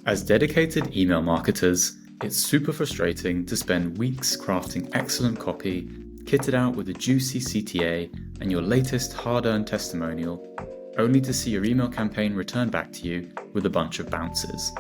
As dedicated email marketers, it's super frustrating to spend weeks crafting excellent copy, kitted out with a juicy CTA and your latest hard-earned testimonial, only to see your email campaign return back to you with a bunch of bounces.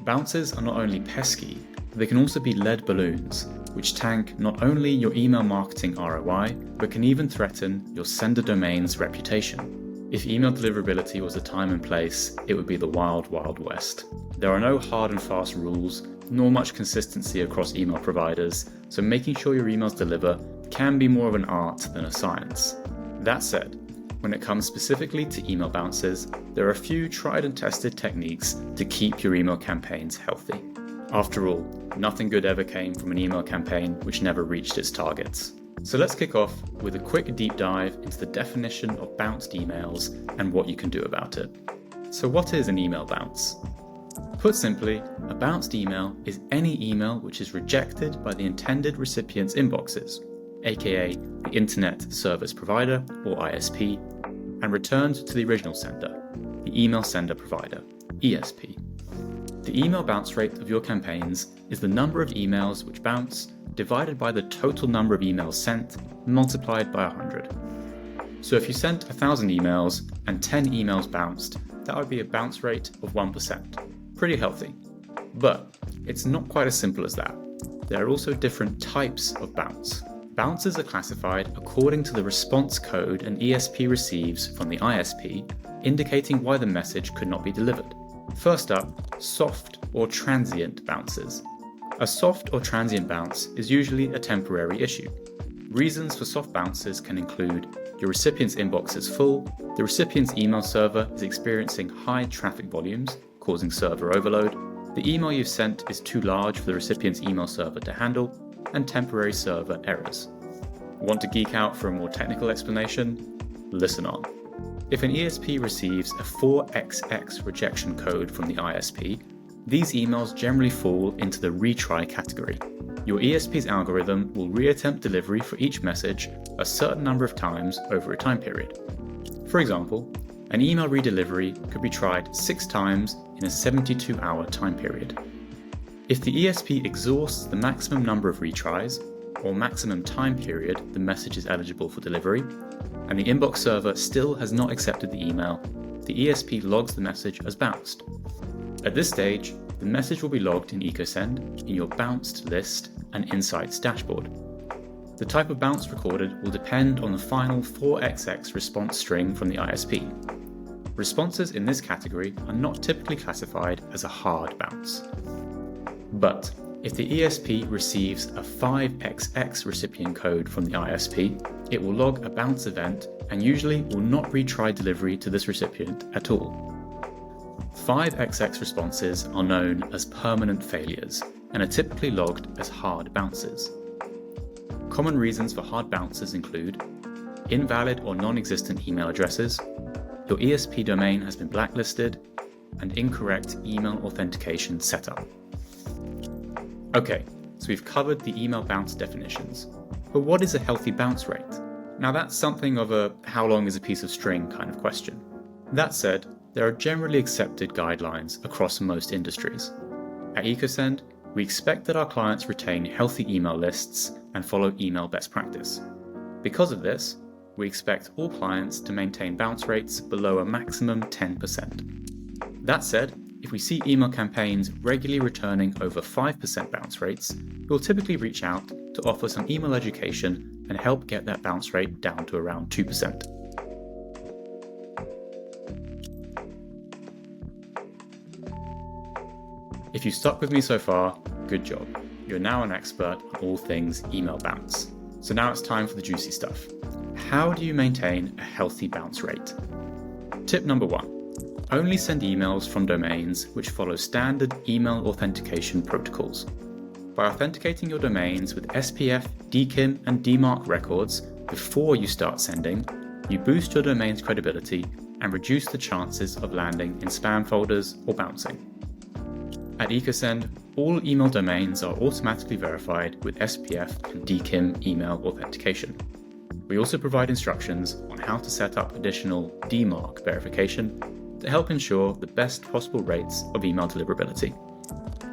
Bounces are not only pesky, they can also be lead balloons, which tank not only your email marketing ROI, but can even threaten your sender domain's reputation. If email deliverability was a time and place, it would be the wild, wild west. There are no hard and fast rules, nor much consistency across email providers, so making sure your emails deliver can be more of an art than a science. That said, when it comes specifically to email bounces, there are a few tried and tested techniques to keep your email campaigns healthy. After all, nothing good ever came from an email campaign which never reached its targets. So let's kick off with a quick deep dive into the definition of bounced emails and what you can do about it. So what is an email bounce? Put simply, a bounced email is any email which is rejected by the intended recipient's inboxes, aka the Internet Service Provider or ISP, and returned to the original sender, the Email Sender Provider, ESP. The email bounce rate of your campaigns is the number of emails which bounce divided by the total number of emails sent multiplied by 100. So if you sent 1,000 emails and 10 emails bounced, that would be a bounce rate of 1%. Pretty healthy. But it's not quite as simple as that. There are also different types of bounce. Bounces are classified according to the response code an ESP receives from the ISP, indicating why the message could not be delivered. First up, soft or transient bounces. A soft or transient bounce is usually a temporary issue. Reasons for soft bounces can include your recipient's inbox is full, the recipient's email server is experiencing high traffic volumes, causing server overload, the email you've sent is too large for the recipient's email server to handle, and temporary server errors. Want to geek out for a more technical explanation? Listen on. If an ESP receives a 4XX rejection code from the ISP, these emails generally fall into the retry category. Your ESP's algorithm will reattempt delivery for each message a certain number of times over a time period. For example, an email redelivery could be tried 6 times in a 72-hour time period. If the ESP exhausts the maximum number of retries, or maximum time period the message is eligible for delivery, and the inbox server still has not accepted the email, the ESP logs the message as bounced. At this stage, the message will be logged in EcoSend, in your bounced list, and Insights dashboard. The type of bounce recorded will depend on the final 4XX response string from the ISP. Responses in this category are not typically classified as a hard bounce. But if the ESP receives a 5XX recipient code from the ISP, it will log a bounce event and usually will not retry delivery to this recipient at all. 5XX responses are known as permanent failures and are typically logged as hard bounces. Common reasons for hard bounces include invalid or non-existent email addresses, your ESP domain has been blacklisted, and incorrect email authentication setup. Okay, so we've covered the email bounce definitions, but what is a healthy bounce rate? Now that's something of a how long is a piece of string kind of question. That said, there are generally accepted guidelines across most industries. At EcoSend, we expect that our clients retain healthy email lists and follow email best practice. Because of this, we expect all clients to maintain bounce rates below a maximum 10%. That said, if we see email campaigns regularly returning over 5% bounce rates, we'll typically reach out to offer some email education and help get that bounce rate down to around 2%. If you stuck with me so far, good job. You're now an expert on all things email bounce. So now it's time for the juicy stuff. How do you maintain a healthy bounce rate? Tip number 1. Only send emails from domains which follow standard email authentication protocols. By authenticating your domains with SPF, DKIM, and DMARC records before you start sending, you boost your domain's credibility and reduce the chances of landing in spam folders or bouncing. At EcoSend, all email domains are automatically verified with SPF and DKIM email authentication. We also provide instructions on how to set up additional DMARC verification, to help ensure the best possible rates of email deliverability.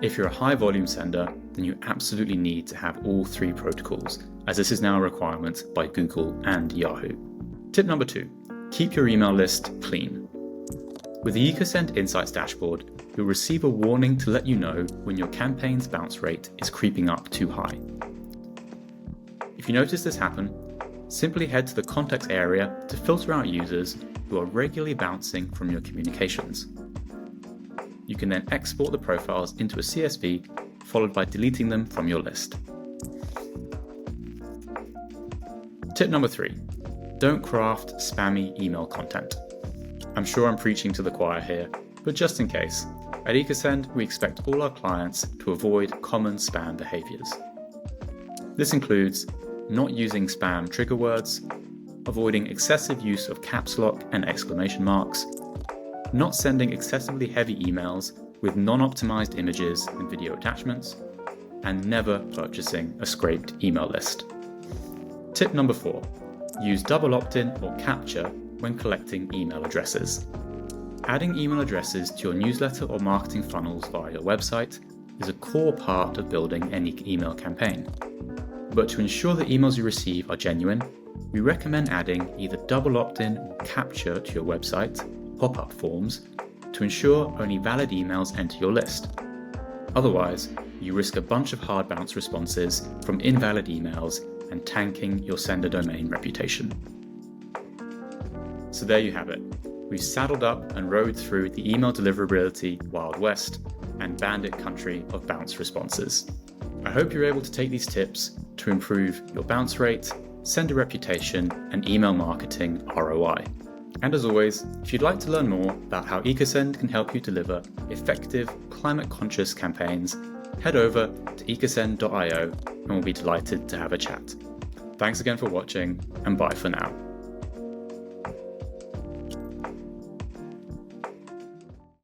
If you're a high volume sender, then you absolutely need to have all 3 protocols, as this is now a requirement by Google and Yahoo. Tip number 2, keep your email list clean. With the EcoSend Insights dashboard, you'll receive a warning to let you know when your campaign's bounce rate is creeping up too high. If you notice this happen, simply head to the context area to filter out users who are regularly bouncing from your communications. You can then export the profiles into a CSV, followed by deleting them from your list. Tip number 3, don't craft spammy email content. I'm sure I'm preaching to the choir here, but just in case, at EcoSend we expect all our clients to avoid common spam behaviors. This includes not using spam trigger words, avoiding excessive use of caps lock and exclamation marks, not sending excessively heavy emails with non-optimized images and video attachments, and never purchasing a scraped email list. Tip number 4, use double opt-in or capture when collecting email addresses. Adding email addresses to your newsletter or marketing funnels via your website is a core part of building any email campaign. But to ensure the emails you receive are genuine, we recommend adding either double opt-in or capture to your website pop-up forms to ensure only valid emails enter your list. Otherwise, you risk a bunch of hard bounce responses from invalid emails and tanking your sender domain reputation. So there you have it. We've saddled up and rode through the email deliverability Wild West and bandit country of bounce responses. I hope you're able to take these tips to improve your bounce rate, sender reputation, and email marketing ROI. And as always, if you'd like to learn more about how EcoSend can help you deliver effective, climate-conscious campaigns, head over to ecosend.io and we'll be delighted to have a chat. Thanks again for watching, and bye for now.